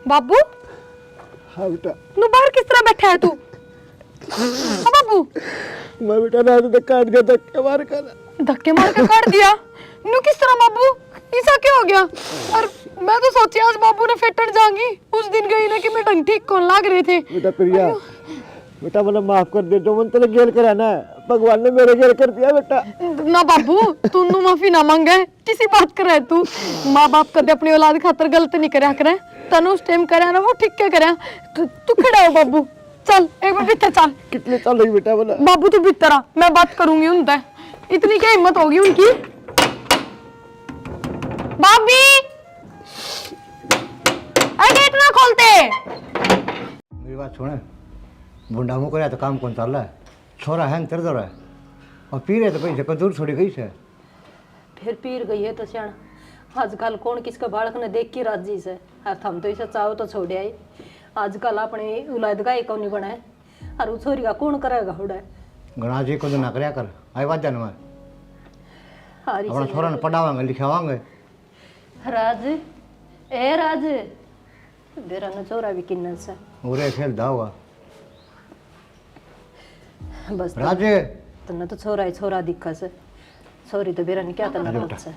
बाबू हाँ बेटा। तू बाहर किस तरह बैठा है तू? हाँ बाबू। मैं बेटा ना तो काट गया, धक्के मार के काट दिया। नू किस तरह बाबू? ऐसा क्या हो गया? और मैं तो सोची आज बाबू ने फेटन जाएंगी। उस दिन गई ना कि मैं ढंग ठीक कौन लाग रहे थे। बेटा प्रिया, बेटा मैंने माफ कर दे, जो मन तेरे गेल करा ना भगवान ने मेरे गेल कर दिया बेटा। ना बाबू, तू नू माफी ना मांगे। किसी बात करे तू? माँ बाप कदे अपनी औलाद खातर गलत नहीं करया करे। तनु उस टाइम करया ना वो ठीक क्या करया। तू खड़ा हो बाबू, चल एक बार भीतर चल। कितने चल रही बेटा बोला? बाबू तू भीतर आ, मैं बात करूंगी उनसे। इतनी क्या हिम्मत होगी उनकी? भाभी गेट ना खोलते। मेरी बात सुने, बुंडा मुँह करे तो काम कौन चल रहा है? छोरा है तेरे दो है और पी रहे तो कहीं से दूर छोड़ी गई से। फिर पीर गई है तो श्याण आजकल कौन किसका बालक ने देख के राजी से। हम तो इसे चाहो तो छोड़े आई। आजकल अपने औलाद का एक नहीं बनाए और उस छोरी का कौन करेगा होड़ा। गणा जी को तो ना करया कर, आई बात जान मैं हारी अपना छोरा ने पढ़ावांगे लिखावांगे। राज ए राज बेरा न छोरा भी किन्नल से उरे खेलता होगा बस। राज तन्ने तो छोरा ही छोरा दिखा से, छोरी तो बेरा ने क्या तन्ने बात से।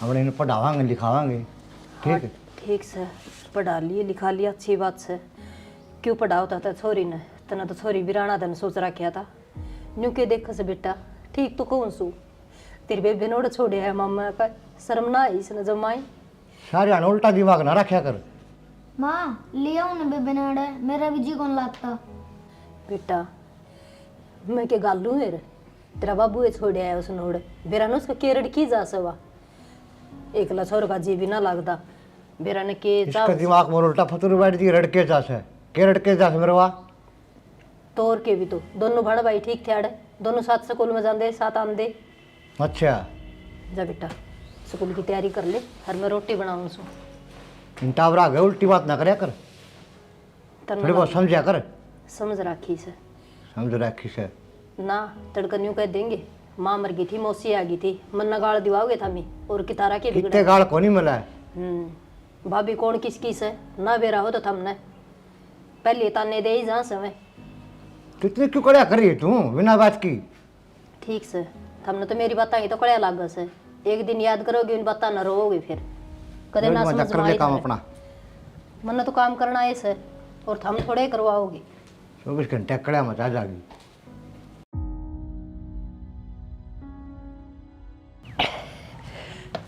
अपने इन्हें पढ़ावांगे लिखावांगे, ठीक है? ठीक से पढ़ा लिए लिखा लिया, अच्छी बात से। क्यों पढ़ा होता था छोरी ने? तना तो छोरी बिराना धन सोच रखा था। न्यू के देख से बेटा ठीक तो कौन सू तेरी बेबे ने छोड़े है मामा का शर्म ना आई इसने जमाई। सारे आने उल्टा दिमाग ना रखा कर। माँ लिया उन्हें बेबे ने अड़े, मेरा भी जी कौन लागता। बेटा मैं के गालू मेरे तेरा बाबू है छोड़े है उसने उड़े बेरा ने उसका केरड़ की जा सवा एकला छोर का जी भी ना लगता बेरा ने के इसका दिमाग में उल्टा फतूर बैठ दी रड़के जा से के रड़के जा से मेरे वाह तोर के भी तो दोनों भाड़ भाई ठीक थे अड़े दोनों साथ स्कूल में जाते साथ आंदे। अच्छा जा बेटा स्कूल की तैयारी कर ले हर मैं रोटी बनाऊं सो। टावरा गए उल्टी बात ना करया कर, थोड़ी बहुत समझा कर। समझ राखी से समझ रखी से ना तड़कन यूं कह देंगे माँ मर गई थी मौसी आ गई थी मन न गाड़ दिवाओगे था मी और कितारा के कितने गाल को नहीं मिला है। भाभी कौन किस किस है ना बेरा हो तो थमने पहले ताने दे ही जहाँ समय कितनी क्यों कड़िया करी तू बिना बात की? ठीक से हमने तो मेरी बात आई तो कड़िया लाग से एक दिन याद करोगे उन बात न रोओगे फिर कदे ना समझ में आई। काम अपना मन तो काम करना है से और हम थोड़े करवाओगे 24 घंटे कड़िया मचा जागी।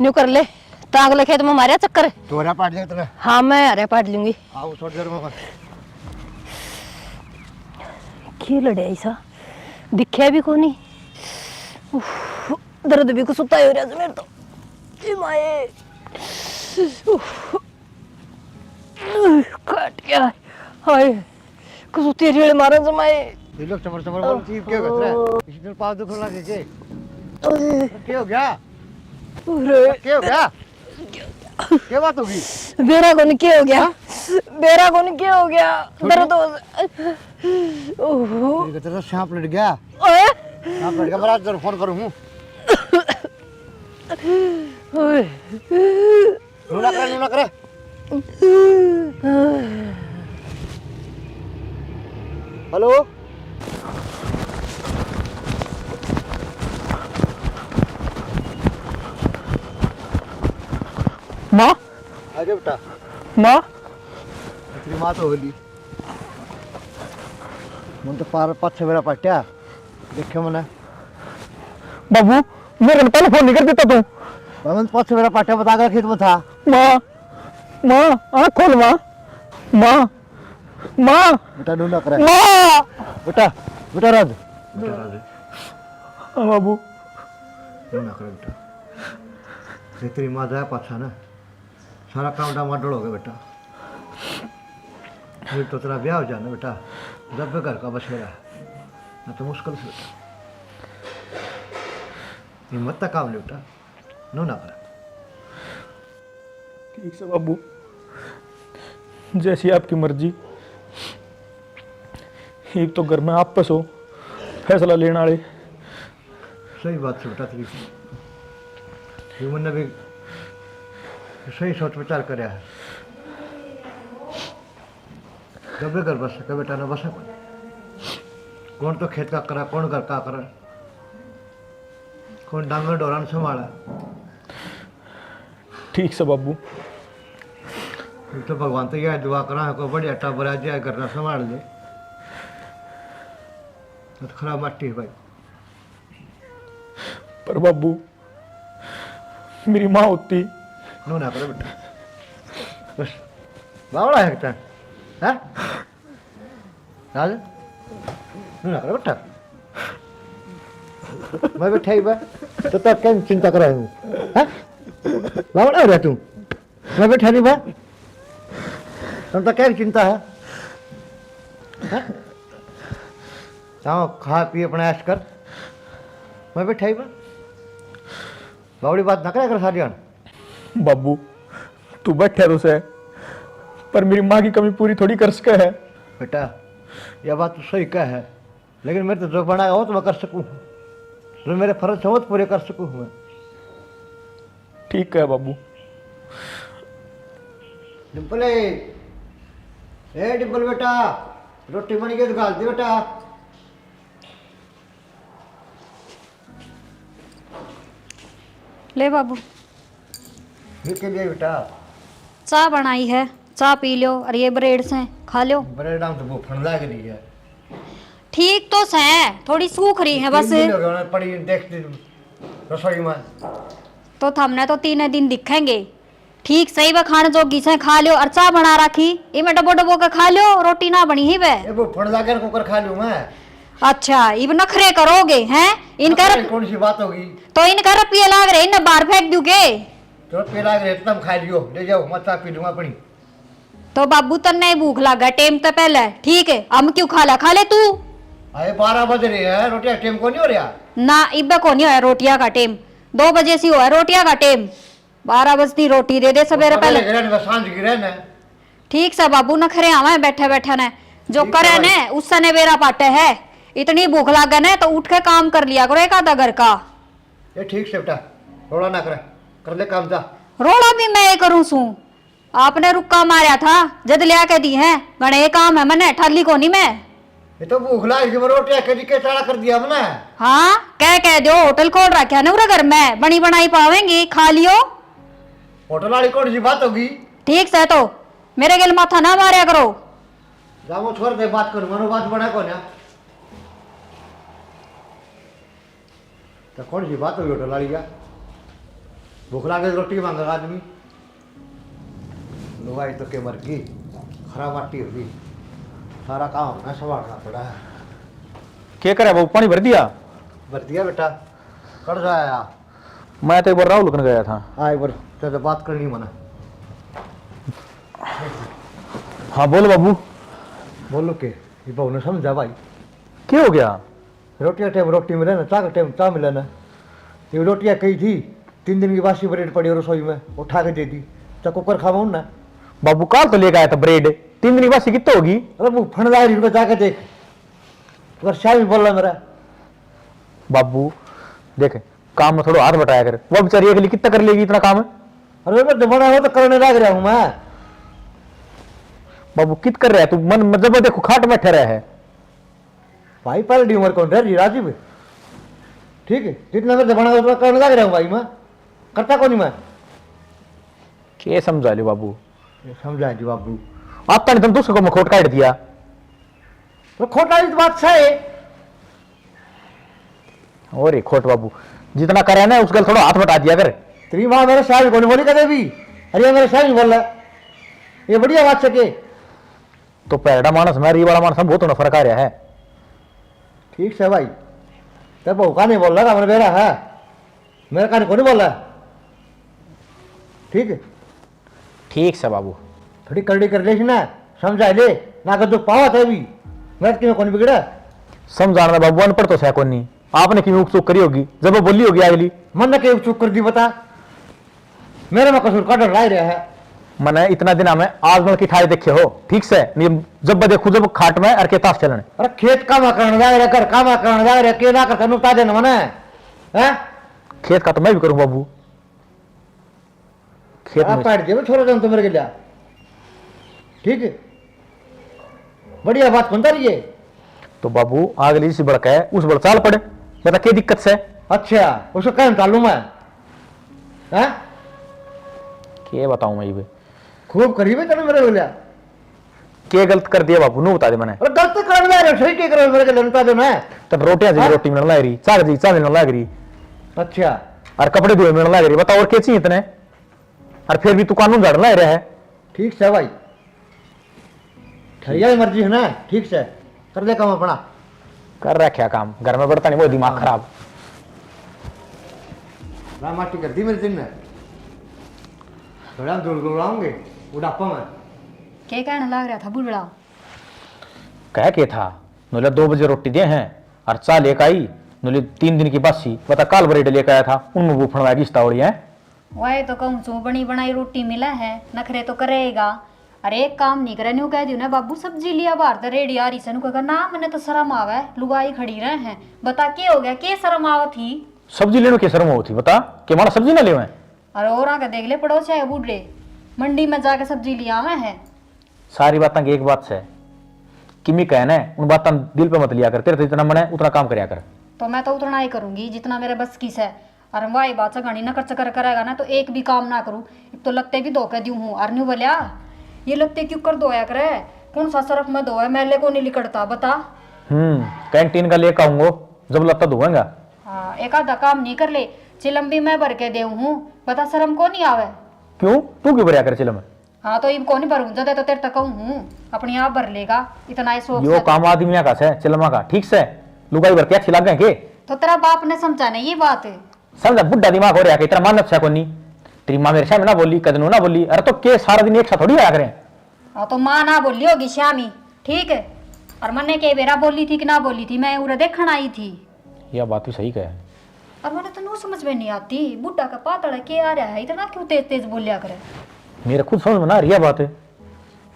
न्यू कर ले तांगले खेत में मारे चक्कर तोरा पाट ले तेरे। हाँ मैं अरे पाट लूंगी। आओ थोड़ी देर में की लड़े ऐसा दिखे भी कोनी दर्द भी कुछ होता है मेरे तो ए माए काट गया हाय कुछ तेरी वाले मारन जमाए ये लोग चमर चमर बोल चीज क्या कर रहा है? इसी दिन पाव दुख लगा के क्या हो गया? अरे क्या हो गया? क्या बात होगी? बेरा को क्या हो गया? बेरा को क्या हो गया? दर्द हो ओह तेरे तो सांप लड़ गया। ओए सांप लड़ गया, मैं आज फोन करूं हूं। ओए नूना करे हेलो माँ आगे बेटा। माँ तेरी माँ तो होली मन तो पार पाछे मेरा पट्या देखे मैंने बाबू मेरे को पहले फोन नहीं कर देता तू। मन पाछे मेरा पट्या बता कर खेत में था। माँ माँ आँख खोल माँ माँ माँ बेटा नूना करे माँ बेटा बेटा राज हाँ बाबू नूना करे बेटा। ये तेरी माँ जाए पाछा ना सारा काम डामाडोल हो गया बेटा। फिर तो तेरा ब्याह हो जाना बेटा जब भी घर का बस मेरा ना तो मुश्किल से बेटा हिम्मत तक काम ले बेटा नूना करे। ठीक से बाबू जैसी आपकी मर्जी। एक तो घर में आप पस हो फैसला लेने वाले। सही बात से बेटा तेरी ह्यूमन ने भी सही सोच विचार कराया है जब घर बस सके बेटा ना बस कौन तो खेत का करा, कौन घर का करा, कौन डांगर डोरान संभाला। ठीक से बाबू। तो भगवान तो यह दुआ करा को बढ़िया टाबर आ जाए, करना संभाल ले। तो खराब मट्टी है भाई। पर बाबू मेरी माँ होती। नो ना करो बेटा, बस बावड़ा है बेटा, हाँ राज नो ना करो बेटा। मैं बैठा ही बा तो तब क्या चिंता कर रहा हूँ, हाँ बावड़ा हो रहा तू। मैं बैठा नहीं बा, तुम तो क्या चिंता है, हाँ जाओ खा पी अपना ऐश कर। मैं बैठा ही बा, बावड़ी बात ना करे सारी। बाबू तू बैठे तो से, पर मेरी माँ की कमी पूरी थोड़ी कर सके है। बेटा यह बात तो सही कह है, लेकिन मैं तो जो बनाया हो तो मैं कर सकूँ, जो मेरे फर्ज हो तो पूरे कर सकूँ मैं। ठीक है बाबू। डिम्पल ए डिम्पल बेटा, रोटी बनी गई तो गाल दे बेटा। ले बाबू के लिए बेटा चाय बनाई है, चाय पी लो और ये ब्रेड से खा लो। बड़े डाम तो भूखण लग रही है। ठीक तो है, थोड़ी सूख रही है बस। 3 दिन हो गए उन्हें पड़ी देख रसोई में। तो हमने तो 3 दिन दिखेंगे। ठीक सही वे खाने जोगी से खा लो और चाय बना रखी, इमें डबो डबो के खा लो, रोटी ना बनी ही वे। ये भूखण लगे कुकर खा लूँ मैं। अच्छा इब नखरे करोगे हैं इनका? कौन सी बात होगी? तो इनका रुपये लाग रहे, इन्हें बाहर फेंक दूगे। तो पेला गए तुम खा लियो, ले जाओ मत पी लूँगा अपनी। तो बाबू तन्ने भूख लगा टेम तो पहले, ठीक है हम क्यों खा ले तू। अरे 12 बज रही है, रोटी टाइम को नहीं हो रहा ना इब्बे को नहीं है रोटिया का टेम, 2 बजे से हुआ है रोटिया का टेम। 12 बजती रोटी दे दे सवेरे पहले। सांझ गिरे न ठीक से बाबू नखरे आवे बैठे बैठे ने, जो करे ने उससे ने बेरा पाटे है। इतनी भूख लागे ने तो उठ के काम कर लिया करो एक आधा घर का। ये ठीक से बेटा, रोड़ा ना कर ले काम जा। रोड़ा भी मैं करूं सू, आपने रुक्का मारा था जद लिया के दी है, गणे काम है मने ठाली को नहीं मैं। ये तो भूख लाग गई, रोटियां कदी के चाड़ा कर दिया हमने। हाँ कह दो होटल खोल रखा ना घर में, बनी बनाई पावेंगी, खा लियो। होटल वाली कौन सी बात होगी? ठीक से तो मेरे गिल माथा ना मारा करो। जाओ छोड़ दे, बात करूंगा ना, बात बड़ा कौन है? तो कौन सी बात होगी होटल वाली का? भूख लागे रोटी मांगा आदमी, लुगाई तो के मर गई, खराब माटी होगी, सारा काम अपना संभालना पड़ा है। क्या करे बाबू, पानी भर दिया? भर दिया बेटा, कर जाया। मैं तो एक बार राहुल लगन गया था। हाँ एक बार तो बात करनी मना। हाँ बोलो बाबू। बोलो के ये बहू ने समझा भाई, क्या हो गया? रोटी का टाइम रोटी मिले ना, चाय का टाइम चाय मिले ना। ये रोटियाँ कही थी, 3 दिन की बासी ब्रेड पड़ी रसोई में, उठा के दे दी, तो कुकर खावा ना। बाबू काल तो लेकर आया था ब्रेड, 3 दिन की बासी कितने होगी? अरे वो फंड ला रही, जाके देख, अगर शाह भी बोल रहा मेरा। बाबू देख काम में थोड़ा हाथ बटाया कर, वो बेचारी अकेली कितना कर लेगी इतना काम है? अरे मैं जमाना हो तो करने लग रहा हूँ मैं। बाबू कित कर रहा है तू? मन मतलब देखो खाट बैठे रहा है भाई, पहले उम्र कौन रह रही राजीव, ठीक है, जितना मैं जमाना उतना करने लग रहा हूँ भाई, मैं करता कौन मैं। क्या समझा ले बाबू? समझा जी बाबू, आप नहीं तुम दूसरे को मखोट काट दिया। तो खोटा तो बात सही है। और एक खोट बाबू जितना करे ना उसका थोड़ा हाथ बटा दिया कर। तेरी माँ मेरे शाह को नहीं बोली कदे भी, अरे मेरे शाह बोल रहा, ये बढ़िया बात सके। तो पैरडा मानस में ये वाला मानस में बहुत फर्क आ रहा है। ठीक से भाई, तब बहू का नहीं बोल रहा, मेरा बेरा है, मेरे का नहीं बोल रहा, ठीक है। ठीक से बाबू, थोड़ी करड़ी कर ले ना, समझा ले ना, कर दो पावा था भी, मैं क्यों कौन बिगड़ा। समझाना बाबू अनपढ़ तो है कौन नहीं, आपने क्यों चूक करी होगी जब वो बोली होगी अगली। मन के चूक कर दी बता, मेरे में कसूर का डर ला रहा है। मैंने इतना दिन में आजमल की ठाई देखे हो, ठीक से नहीं जब देखू जब खाट में अरके ताश चलने। अरे खेत कामा करने जा रहे, घर कामा करने जा रहे, के ना कर नुकता देना मने हैं। खेत का तो मैं भी करूं बाबू, खेत आप में काट दिए छोड़ दो तो मेरे के लिए, ठीक है। बढ़िया बात कौन रही है? तो बाबू अगली सी बड़का है उस बड़ चाल पड़े, बता क्या दिक्कत से? अच्छा उसको क्या निकालू मैं? हैं? क्या बताऊं मैं ये? खूब करीब है तेरे मेरे बोलिया। क्या गलत कर दिया बाबू नु बता दे मैंने। अरे गलत कर रहा है, सही क्या कर रहा है मेरे को लगता है मैं। तब रोटियां जी रोटी मिलने लग रही, चाक जी चाक मिलने लग रही, अच्छा और कपड़े धोए मिलने लग रही, बता और क्या चाहिए इतने? और फिर भी तू कानून झाड़ना लग रहा है। ठीक से भाई, ठरिया मर्जी है ना, ठीक से कर दे काम अपना। कर रखा काम, घर में बढ़ता नहीं वो दिमाग खराब। रामाटी कर दी मेरे दिन में, थोड़ा दुड़गुड़ाऊंगे बुढ़ापा में। क्या कहने लग रहा था बुढ़ड़ा? कह के था नोले 2 बजे रोटी दिए हैं और चाल लेकर आई, नोले 3 दिन की बासी, बता काल ब्रेड लेकर आया था, उनमें बूफण वाली स्तावड़ी है। वही तो कहूँ छू, बनी बनाई रोटी मिला है, नखरे तो करेगा। अरे एक काम नहीं करे, न्यू कह दियो ना बाबू सब्जी लिया बाहर तो रेडी आ रही से, नु कहा ना मैंने तो शर्म आवे, लुगाई खड़ी रहे हैं, बता क्या हो गया, क्या शर्म आवा थी? सब्जी लेने की शर्म होती बता कि हमारा सब्जी ना ले। अरे और आके देख ले पड़ोस है बूढ़े, मंडी में जाके सब्जी लिया आवे हैं। सारी बातें की एक बात से किमी कहना है, उन बातों दिल पे मत लिया कर, तेरे तो जितना मन है उतना काम करया कर। तो मैं तो उतना ही करूंगी जितना मेरे बस की है। और वाई बात से घनी नकर चकर करेगा ना तो एक भी काम ना करूं, एक तो लगते भी धोखे दी हूँ। और न्यू बोलिया ये लगते क्यों कर धोया करे, कौन सा सरफ में धोया, मैले को नहीं लिकड़ता बता। कैंटीन का लेकर आऊंगा जब लगता धोएगा। हाँ एक आधा काम नहीं कर ले, चिलम भी मैं भर के दे हूँ, बता शर्म को नहीं आवे? क्यों तू क्यों भरया कर चिलम? हाँ तो इनको नहीं भरूं, जदे तो तेरे तक हूँ, अपने आप भर लेगा, इतना ही शौक यो से। काम आदमिया का से चिलमा का, ठीक से लुगाई भर के अच्छी लग गए के? तो तेरा बाप ने समझा नहीं ये बात है? समझा बुढ़ा दिमाग हो रहा है, तेरा मानव से कोनी, तेरी माँ मेरे सामने ना बोली, कदनों ना बोली, अरे तो के सारा दिन एक साथ थोड़ी आया करें। हाँ तो माँ ना बोली होगी श्यामी, ठीक है, और मैंने के बेरा बोली थी कि ना बोली थी, मैं उरे देखने आई थी। यह बात भी सही कहे, और मैंने तो नो समझ में नहीं आती, बुढ़ा का पातड़ा के आ रहा है, इतना क्यों तेज तेज बोलिया करे? मेरे खुद समझ में ना रही है बात है।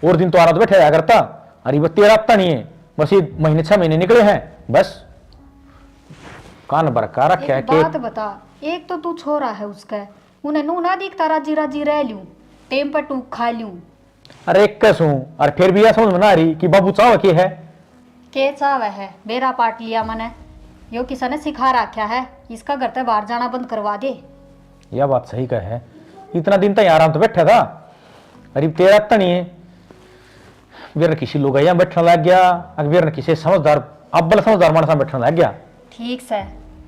और दिन तो आरात बैठे रहा करता, अरे वो तेरा हफ्ता नहीं है, बस ये महीने 6 महीने निकले हैं बस, कान बरका रखा है एक बात बता, एक तो तू छोरा है उसका, उन्हें नू ना दिखता राजी राजी रह लूं, टेम पर टूक खा लूं। अरे एक कैसू, और फिर भी यह समझ में ना रही कि बाबू चाव के है के चाव है, बेरा पाट लिया मैंने, यो किसी ने सिखा रखा है, इसका घर से बाहर जाना बंद करवा दे। यह बात सही कहे है, इतना दिन तक आराम तो बैठा था, अरे तेरा हफ्ता नहीं है, वेर किसी लोग यहाँ बैठने लग गया, वेर किसी समझदार अब्बल समझदार मानसा बैठने लग गया। ठीक से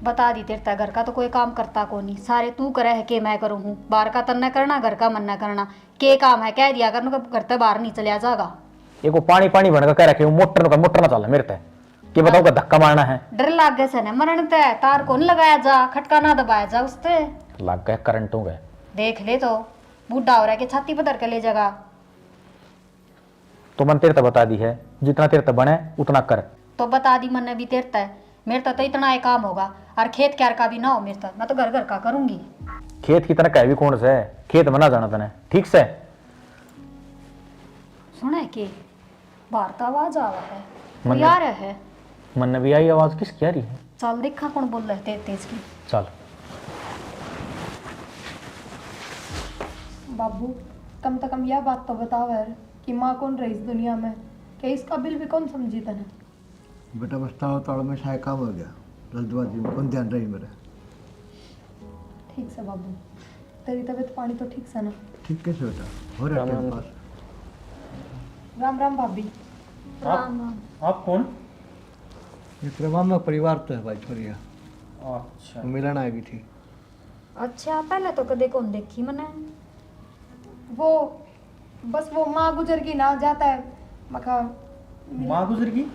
बता दी, तेरे घर का तो कोई काम करता को नहीं, सारे तू करे है के मैं करूँ हूँ, बाहर का तन्ना करना, घर का मन न करना, के काम है कह दिया कर, घर से बाहर नहीं चलिया जाएगा। एक पानी पानी बनकर कह रखे मोटर ना चल मेरे ते कि बताओ का धक्का मारना है। डर लाग गए से न मरण ते, तार को नहीं लगाया जा, खटका ना दबाया जा उसते, लग गए करंट हो गए। देख ले तो बूढ़ा हो रहा है कि छाती पर धर के ले जाएगा। तो मन तेरे ते बता दी है, जितना तेरे ते बने उतना कर। तो बता दी मन भी तेरे ते, मेरे तो इतना ही काम होगा, और खेत क्यार का भी ना हो मेरे तक, मैं तो घर घर का करूंगी। खेत की तरह कह भी कौन से, खेत में ना जाना तने, ठीक से? सुना है कि बाहर तो आवाज आ रहा है, मन कोई आ रहा है? मन में भी आई आवाज, किसकी आ रही है? चल देखा कौन बोल रहे तेज तेज की। चल बाबू कम से कम यह बात तो बताओ यार कि माँ कौन रही इस दुनिया में, कि इसका बिल भी कौन समझी तने? बेटा बस्ता ताड़ में शायद काम हो गया, जल्दबाजी में कौन ध्यान रही मेरा। ठीक से बाबू, तेरी तबीयत पानी तो ठीक से ना? ठीक कैसे बेटा हो रहा है पास? राम राम भाभी। राम राम। आप कौन? ये तेरे मामा परिवार तो है भाई छोरिया, अच्छा वो मिलन आई भी थी। अच्छा पहले तो कदे कौन देखी मैंने। वो बस वो माँ गुजर गई ना, जाता है मका। माँ गुजर गई?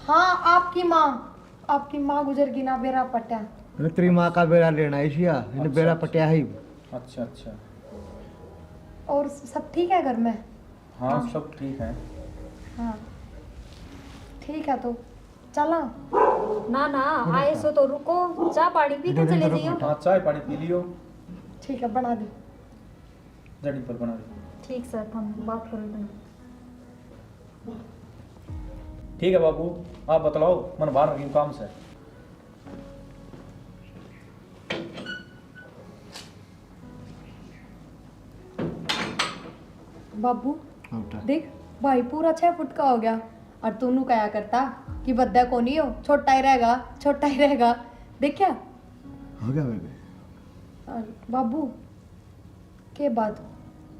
हाँ आपकी माँ गुजर गई ना, बेरा पट्टा। अरे तेरी माँ का बेड़ा लेना है इसिया, इन्हें बेड़ा पटिया है। अच्छा अच्छा, और सब ठीक है घर में? हाँ सब ठीक है। हाँ ठीक है, तो चला। ना ना आए सो तो रुको, चाय पानी पी के चले जाइयो। हाँ चाय पानी पी लियो, ठीक है बना दो। जड़ी पर बना दे। ठीक सर, हम बात करो इतना। ठीक है बाबू, आप बतलाओ, मन बाहर रही काम से। बाबू हाँ बेटा। देख भाई पूरा 6 फुट का हो गया और तूनू कया करता कि बद्दा को नहीं हो, छोटा ही रहेगा, छोटा ही रहेगा। देखा हो गया बेबे। और बाबू के बात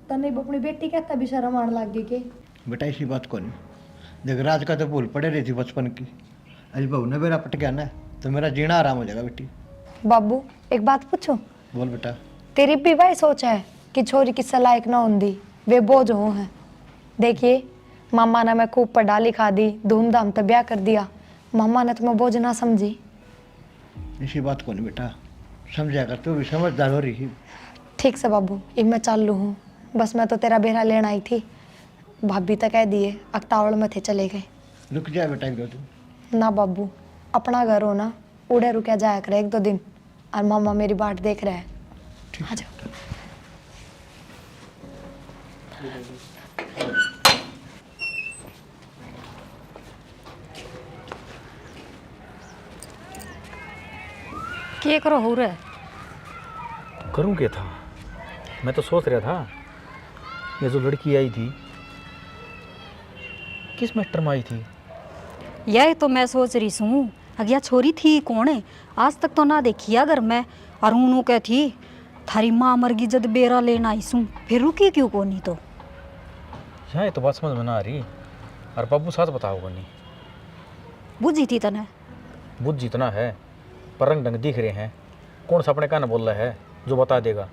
तने अपनी बेटी कहता भी शर्म आने लग गई के? बेटा इसी बात को नहीं देख, राज का तो भूल पड़े रही थी बचपन की। अरे बहू ने मेरा पट गया ना तो मेरा जीना आराम हो जाएगा बेटी। बाबू एक बात पूछूं? बोल बेटा। तेरी भी वही सोच है कि छोरी किससे लायक ना होंगी, वे बोझ हो हैं। देखिए मामा ने मैं खूब पढ़ा लिखा दी, धूमधाम तो ब्याह कर दिया, मामा ने तुम्हें बोझ ना समझी। इसी बात को नहीं बेटा, समझा कर तू भी समझदार हो रही। ठीक से बाबू, अब मैं चालू हूँ, बस मैं तो तेरा बेरा लेना आई थी। भाभी तो कह दिए अकतावड़ में थे चले गए। रुक जाए बेटा एक दो दिन। ना बाबू, अपना घर हो ना, उड़े रुके जाया करे 1-2 दिन, और मामा मेरी बाट देख रहे हैं। आ जाओ। क्या करो हो रहा है? करूँ क्या था? मैं तो सोच रहा था ये जो लड़की आई थी किस मैटर में आई थी? यही तो मैं सोच रही हूँ, अगिया छोरी थी कौन है? आज तक तो ना देखी है घर में। और उन्हों क्या थी, थारी माँ मर गई जब बेरा लेना आई सूँ, फिर रुकी क्यों को नहीं? तो यहाँ ये तो बात समझ में ना आ रही। और बाबू साथ बताओगा नहीं। बुझी थी तने? बुझ जितना है पर रंग ढंग दिख रहे हैं, कौन सा अपने कान बोल रहा है जो बता देगा।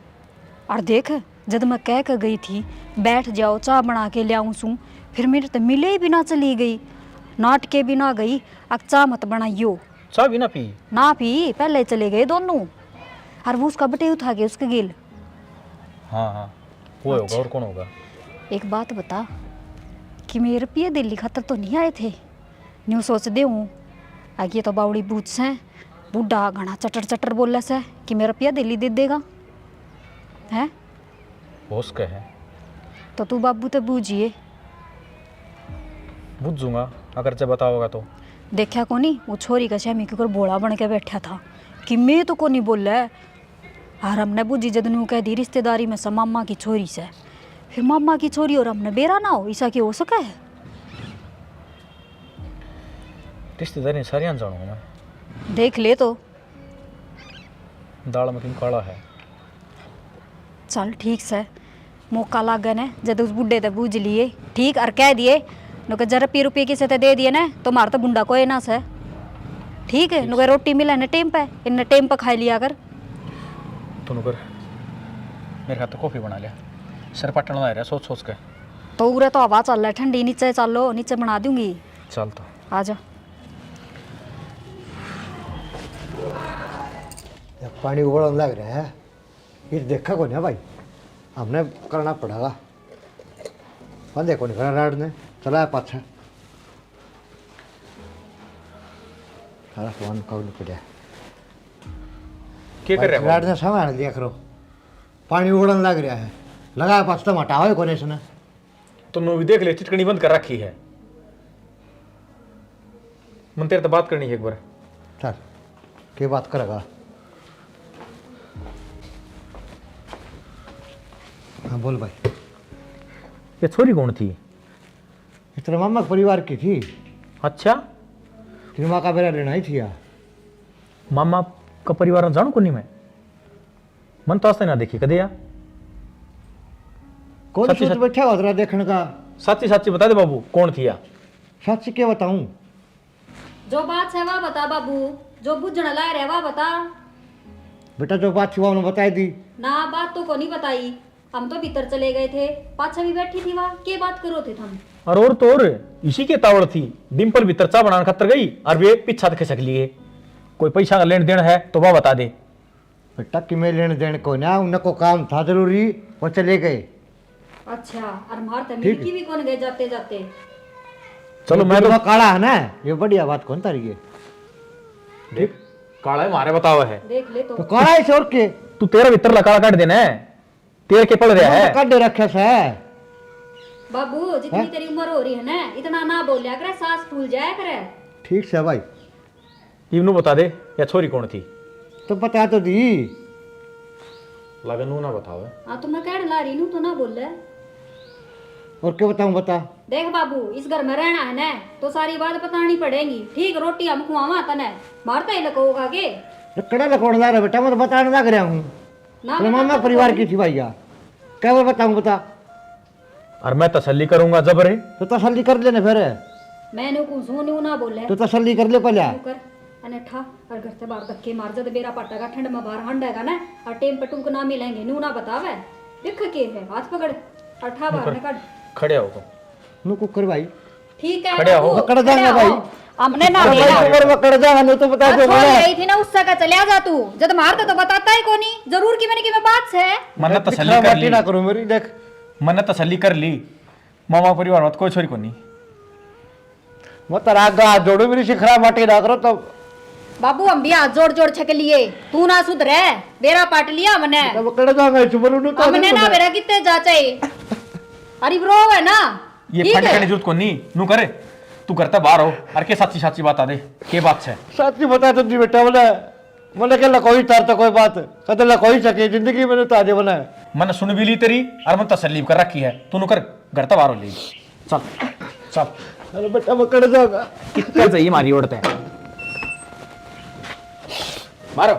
और देख जब मैं कह कर गई थी बैठ जाओ चाय बना के ले आऊँ सूँ, फिर मेरे तो मिले भी ना चली गई, नाट के भी ना गई। अब चाय मत बनाइयो। चाय भी ना पी? ना पी, पहले चले गए दोनों। और वो उसका बटे उठा के उसके गिल। हाँ हाँ वो होगा, और कौन होगा? एक बात बता कि मेरे रुपये दिल्ली खातर तो नहीं आए थे? न्यू सोच दे हूँ आगे तो बावड़ी बूझ से बूढ़ा घना चटर चटर बोले से कि मेरा रुपया दिल्ली दे देगा है। होश का है तो तू बाबू तो बूझिए। बुझ जूंगा अगर जब बताओगा तो। देखा को नहीं वो छोरी का शमी के ऊपर भोला बन के बैठा था कि मैं तो को नहीं बोल रहा है। और हमने बूझी जदनू कह दी रिश्तेदारी में से मामा की छोरी से, फिर मामा की छोरी और हमने बेरा ना हो, ऐसा क्यों हो सका है? रिश्तेदारी सारी जानूंगा मैं। देख ले तो। दाल में क्यों काला है? चल ठीक से मौका लागन है जब उस बुढ़े ते बूझ लिए ठीक और कह दिए नुक जरा ₹1 किसे ते दे दिए ना तो मार तो बुंडा कोई ना से। ठीक है नुक रोटी मिला न टाइम पे, इन टाइम पे खाई लिया कर। तू कर मेरे हाथ तो कॉफी बना लिया, सर पटना आ रहा सोच सोच के। तो उरे तो हवा चल रहा है ठंडी, नीचे चलो, नीचे बना दूंगी। चल तो आ जा। पानी उबलने लग रहा है, ये देखा को नहीं भाई, हमने करना पड़ेगा। बंदे को नहीं करा राड ने चलाया पाछा, सारा फोन कौन पड़ा। क्या कर रहे हो? राड ने सामान लिया करो, पानी उबलने लग रहा है, लगाया पाछ तो हटाओ को नहीं सुना। तुमने भी देख ले चिटकनी बंद कर रखी है। मन तेरे तो बात करनी है एक बार। चल क्या बात करेगा? हाँ बोल भाई। ये छोरी कौन थी? इतना मामा के परिवार की थी। अच्छा तेरी माँ का बेरा लेना ही थी यार। मामा का परिवार जानू को नहीं मैं, मन तो आज तक ना देखी कदे यार। कौन सच्ची सोच सच- बैठा हुआ तेरा देखने का? सच्ची सच्ची बता दे बाबू कौन थी या? सच क्या बताऊं? जो बात है वह बता बाबू, जो बुझना ला रहे वह बता बेटा जो बात थी वो उन्होंने बताई दी। ना। बात तो को नहीं बताई, हम तो भीतर चले गए थे, पाछा भी बैठी थी वहाँ, के बात करो थे तुम? और तो और इसी के तावड़ थी। डिम्पल भीतर चा बनाने खातर गई और वे पीछा खिसक लिए। कोई पैसा का लेन देन है तो वह बता दे। बेटा कि मैं लेने देने को ना, उनको काम था जरूरी, वो चले गए। अच्छा और मार तो ठीक मिलकी भी कौन गए जाते जाते। चलो मैं तो दिलवा काला है ना, ये बढ़िया बात कौन तारी है? देख काला है मारे बतावा है देख ले तो। तो काला है छोड़ के तू तेरा भीतर लकाड़ा काट देना है, तेरे के पड़ रहा है। काट दे रखे से। बाबू जितनी तेरी उम्र हो रही है ना इतना ना बोलिया करे, सांस फूल जाया करे। ठीक से भाई, इवनू बता दे या छोरी कौन थी? तो बता तो दी। लगन ना बताओ। हाँ तो मैं कह ला रही हूँ तो ना बोल रहा है। और क्या बताऊं बता। देख बाबू, इस घर में रहना है ना तो सारी बात बतानी पड़ेगी। ठीक, रोटी हम खुआवा तने मारता ही लगोगा के कड़ा लकोड़दार है बेटा, मैं तो बताने लग रहा हूँ। ना तो मामा परिवार की थी भैया, क्या मैं बताऊं बता। और मैं तसल्ली करूंगा जबरे। तो तसल्ली कर लेने फिर, मैंने को सुनू ना बोले तो तसल्ली कर ले पहले। तू कर अनेठा और घर से बाहर धक्के मार जद बेरा पटेगा ठंड में बाहर हंडेगा ना और टेम पे टुक ना मिलेंगे नू ना बतावे देख के है हाथ पकड़ अठा बाहर निकाल खड़े हो तुम। नु कुकर भाई ठीक है खड़े हो। बाबू, पकड़ जाएंगे भाई। हमने ना भाई देखा कुकर पकड़ जाएगा, नहीं तो बता दे छोड़ गई थी ना उससे का चले आ जा तू जब मारता तो बताता ही कोनी जरूर की मैंने की मैं बात से मैंने तसल्ली कर ली ना करो मेरी, देख मैंने तसल्ली कर ली। मामा परिवार मत कोई छोरी को नहीं। मत रागा जोड़ो मेरी शिखरा माटी ना करो। तो बाबू हम भी हाथ जोड़ जोड़ छक लिए तू ना सुधरे बेरा पाट लिया हमने पकड़ जाएगा चुमरू नु तो हमने ना बेरा कितने जाचे अरे ब्रो है ना ये ठीक फंड है। करने जरूरत को नहीं नू करे। तू करता बाहर हो और के सच्ची सच्ची बात आ दे के बात है। सच्ची बता तो जी बेटा, बोले के लकोई तार तो कोई बात कदे लकोई सके जिंदगी में तो आजे बना है। मैंने सुन भी ली तेरी और मैं तसल्ली कर रखी है। तू नु कर घर तक बाहर हो ले। चल चल अरे बेटा पकड़ जाएगा। कितना चाहिए मारी ओढ़ते हैं मारो।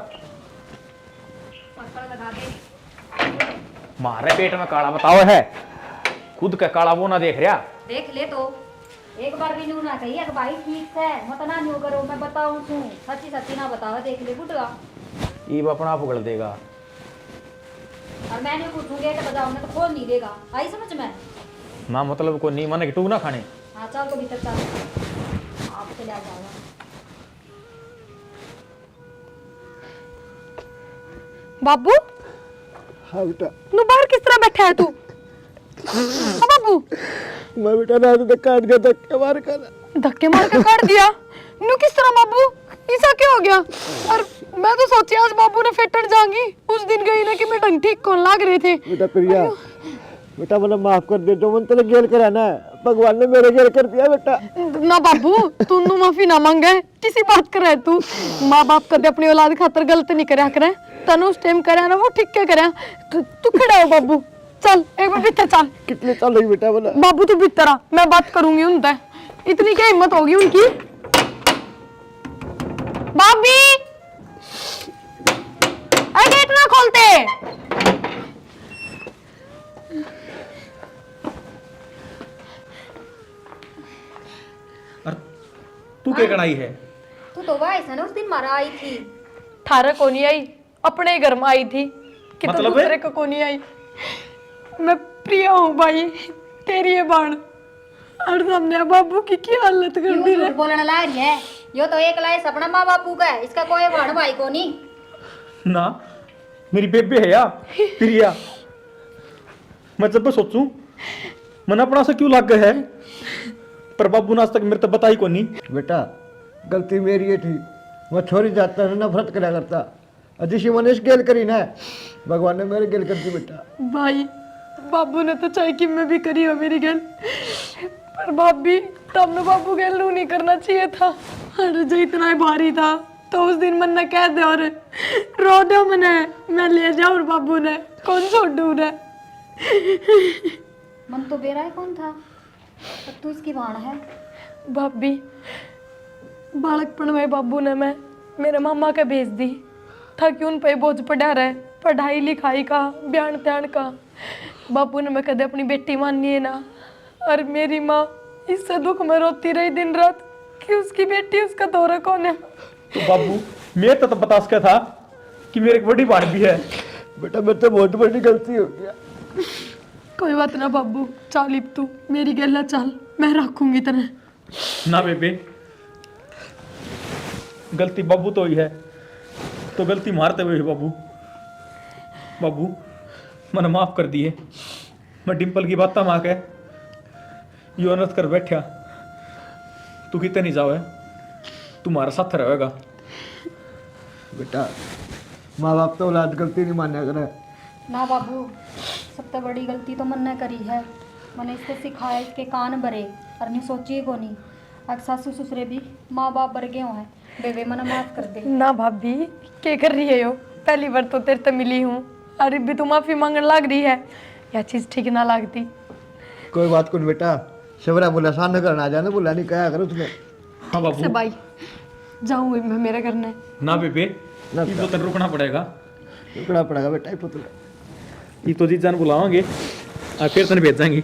मारे पेट में काला बताओ है खुद का काला वो ना देख रहा। देख ले तो एक बार भी नू ना कही कि भाई ठीक है मत ना न्यू करो मैं बताऊं तू सच्ची सच्ची ना बतावा देख ले बुटवा ये वो अपना आप उगल देगा। और मैंने पूछूंगे कि बजाओ मैं तो खोल नहीं देगा आई समझ में। ना मतलब को नहीं माने कि टू ना खाने। हाँ चल तो भीतर चल आप चले आ जाओगा। बाबू हाँ बेटा, नु बाहर किस तरह बैठा है तू हाँ बाबू मैं बेटा ना तो काट गया धक्के मार कर। धक्के मार कर काट दिया नु किस तरह बाबू ऐसा क्या हो गया। और मैं तो सोची आज बाबू ने फेटन जाऊंगी उस दिन गई ना कि मैं ढंग ठीक कौन लाग रहे थे। बेटा प्रिया, बेटा मैंने माफ कर दे, जो मन तेरे गेल करा ना भगवान ने मेरे गेल कर दिया बेटा। ना बाबू तू नु माफी ना मांगे किसी बात कर है तू। माँ बाप कदे अपनी औलाद खातर गलत नहीं करया करे तनु उस टाइम करया ना वो ठीक क्या करया। तू खड़ा हो बाबू चल एक बार भीतर चल। कितने साल लगी बेटा बोला। बाबू तू भीतर आ मैं बात करूंगी उनसे। इतनी क्या हिम्मत होगी उनकी। भाभी अरे गेट ना खोलते। तू क्या कढ़ाई है। तू तो वाइस है ना उस दिन मारा आई थी थारा को नहीं आई अपने घर में आई थी कि मतलब तो दूसरे को नहीं आई। मैं प्रिया हूँ भाई तेरी ये बाण और सामने बाबू की क्या हालत कर दी रे। बोलने ला रही है यो तो एक लाए सपना माँ बापू का है इसका कोई भाड़ भाई को नहीं। ना मेरी बेबे है या प्रिया। मैं जब सोचूं मन अपना से क्यों लग गया है पर बाबू ने आज तक मेरे तो बता ही को नहीं। बेटा गलती मेरी ये थी, मैं छोरी जाता है नफरत करा करता जिसी मैंने इस गेल करी ना भगवान ने मेरे गेल कर दी बेटा। भाई बाबू ने तो चाहे कि मैं भी करी हो मेरी गल पर भाभी तब बाबू गल नू नहीं करना चाहिए था। अरे जो इतना ही भारी था तो उस दिन मन ने कह दे और रो दो मने मैं ले जाऊं बाबू ने कौन छोड़ू ने। मन तो बेरा है कौन था पर तू इसकी भाण है। भाभी बालकपन में बाबू ने मैं मेरे मामा के भेज दी ताकि उन पे बोझ पड़ा रहे पढ़ाई लिखाई का बयान त्यान का। बापू ने मैं कदे अपनी बेटी मानी है ना और मेरी माँ इससे दुख में रोती रही दिन रात कि उसकी बेटी उसका दौरा कौन है। तो बाबू मैं तो बता सका था कि मेरे एक बड़ी बात भी है। बेटा मेरे तो बहुत बड़ी गलती हो गया। कोई बात ना बाबू चाल इब तू मेरी गल्ला चाल मैं रखूंगी तेने। ना बेबे गलती बाबू तो ही है तो गलती मारते हुए बाबू। बाबू मैंने माफ कर दिए। मैं डिम्पल की बात माँ के यो अनर्थ कर बैठा तू कितने नहीं जाओ तुम्हारा साथ रहेगा। बेटा माँ बाप तो औलाद गलती नहीं मान्या करे। ना बाबू सबसे बड़ी गलती तो मन ने करी है। मैंने इसको सिखाया इसके कान भरे और नहीं सोचिए को नहीं अब सासू ससुरे भी माँ बाप भर गए हैं बेबे मना माफ कर दे। ना भाभी क्या कर रही है यो पहली बार तो तेरे से मिली हूँ अरे भी तू माफी मांगने लग रही है यह चीज ठीक ना लगती। कोई बात को नहीं बेटा, शिवरा बोला सामने करना आ जाना, बोला नहीं कहा करो तुम्हें। हाँ बाबू से भाई जाऊँ मैं, मेरा करना है। ना बेबे ना ये तो तेरे रुकना पड़ेगा। रुकना पड़ेगा बेटा, ये पुतला ये तो जी जान बुलावांगे और फिर तने भेज जाएंगे।